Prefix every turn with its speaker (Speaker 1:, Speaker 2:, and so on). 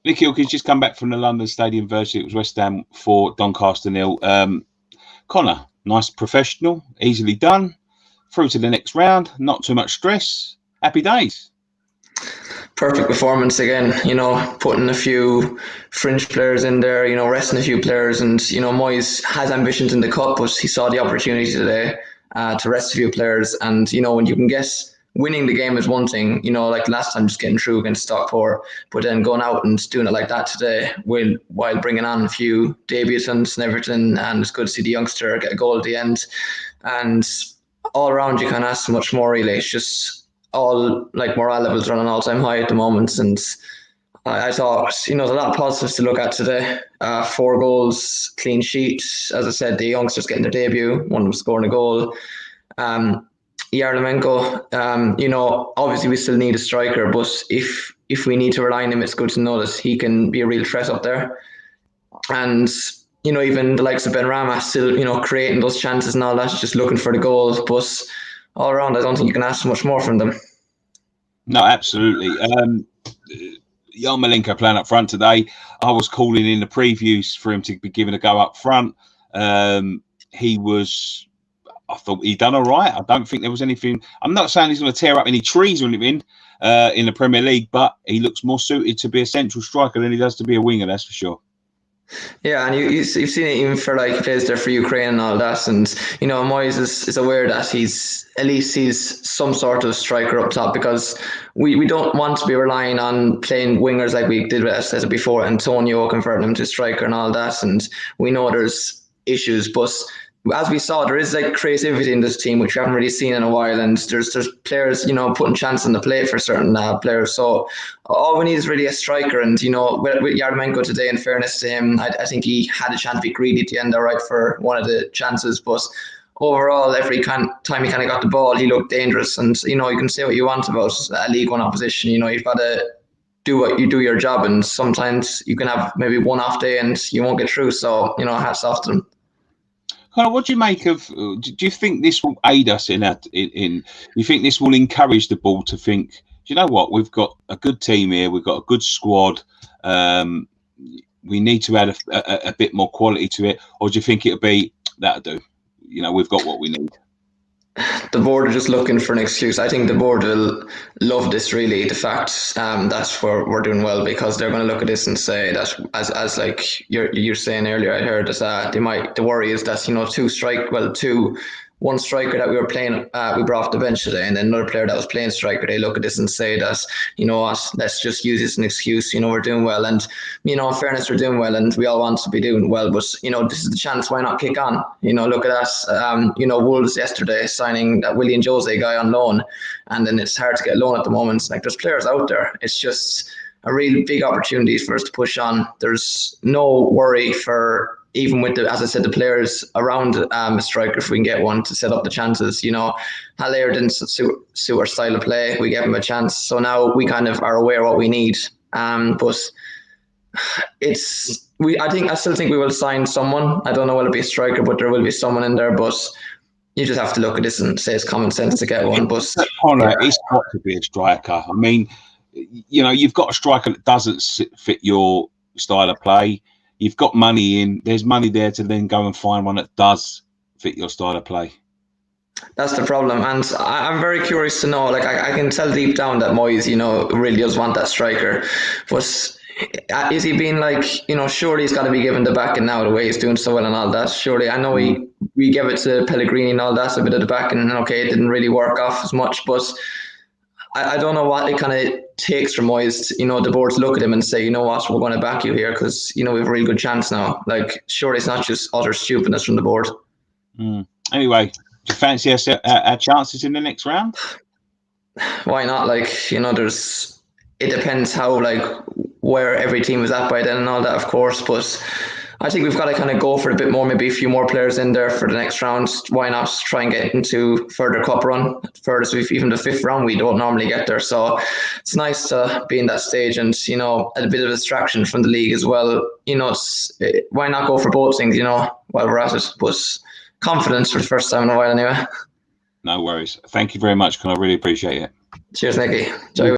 Speaker 1: Nick Ilke's just come back from the London Stadium versus it was West Ham 4, Doncaster 0. Connor, nice professional, easily done. Through to the next round, not too much stress. Happy days.
Speaker 2: Perfect performance again, putting a few fringe players in there, resting a few players. And, Moyes has ambitions in the cup, but he saw the opportunity today to rest a few players. And, when you can get winning the game is one thing, like last time just getting through against Stockport, but then going out and doing it like that today while bringing on a few debutants and everything. And it's good to see the youngster get a goal at the end. And all around, you can't ask much more, really. It's just all morale levels are on an all-time high at the moment, and I thought there's a lot of positives to look at today. 4 goals, clean sheet. As I said, the youngsters getting their debut, one of them scoring a goal. Yarmolenko, obviously we still need a striker, but if we need to rely on him, it's good to know that he can be a real threat up there. And even the likes of Ben Rama still creating those chances and all that, just looking for the goals, but all around, I don't think you can ask much more from them.
Speaker 1: No, absolutely. Yarmolenko playing up front today. I was calling in the previews for him to be given a go up front. I thought he'd done all right. I don't think there was anything. I'm not saying he's going to tear up any trees or anything in the Premier League, but he looks more suited to be a central striker than he does to be a winger, that's for sure.
Speaker 2: Yeah, and you've seen it even for he plays there for Ukraine and all that, and Moyes is aware that he's some sort of striker up top, because we don't want to be relying on playing wingers like we did, as I said before, Antonio converting him to striker and all that, and we know there's issues, but as we saw, there is creativity in this team, which we haven't really seen in a while, and there's players, putting chance on the plate for certain players. So all we need is really a striker, and with Yarmolenko today, in fairness to him, I think he had a chance to be greedy at the end, all right, for one of the chances, but overall, every time he kind of got the ball, he looked dangerous, and you can say what you want about a League One opposition. You've got to do your job, and sometimes you can have maybe one off day and you won't get through. So hats off to them.
Speaker 1: What do you make of? Do you think this will aid us in? You think this will encourage the ball to think? Do you know what? We've got a good team here. We've got a good squad. We need to add a bit more quality to it, or do you think it'll be that'll do? We've got what we need.
Speaker 2: The board are just looking for an excuse. I think the board will love this, really, the fact that we're doing well, because they're going to look at this and say that, as like you're saying earlier, I heard that the worry is that one striker that we were playing, we brought off the bench today, and then another player that was playing striker, they look at this and say that, let's just use this as an excuse, we're doing well. And, in fairness, we're doing well, and we all want to be doing well, but, this is the chance, why not kick on? Look at us, Wolves yesterday signing that William Jose guy on loan, and then it's hard to get a loan at the moment. There's players out there. It's just a really big opportunity for us to push on. There's no worry for, even with as I said, the players around a striker, if we can get one to set up the chances. Haller didn't suit our style of play. We gave him a chance. So now we kind of are aware of what we need. But I still think we will sign someone. I don't know whether it'll be a striker, but there will be someone in there. But you just have to look at this and say it's common sense to get one. But
Speaker 1: Connor, it's got to be a striker. I mean, you've got a striker that doesn't fit your style of play. You've got money in. There's money there to then go and find one that does fit your style of play.
Speaker 2: That's the problem, and I'm very curious to know. I can tell deep down that Moyes, really does want that striker, but is he being surely he's got to be given the backing now, the way he's doing so well and all that. Surely, I know we gave it to Pellegrini and all that, a bit of the backing, and okay, it didn't really work off as much, but I don't know what it kind of takes from Moyes, the board to look at him and say, what, we're going to back you here because, we have a really good chance now. Surely it's not just utter stupidness from the board.
Speaker 1: Anyway, do you fancy us our chances in the next round?
Speaker 2: Why not? It depends how, where every team is at by then and all that, of course, but I think we've got to kind of go for a bit more, maybe a few more players in there for the next round. Why not try and get into further cup run? Furthest even the 5th round, we don't normally get there. So it's nice to be in that stage and, a bit of a distraction from the league as well. Why not go for both things, while we're at it? But confidence for the first time in a while anyway.
Speaker 1: No worries. Thank you very much, Con. I really appreciate it.
Speaker 2: Cheers, Nicky. Enjoy.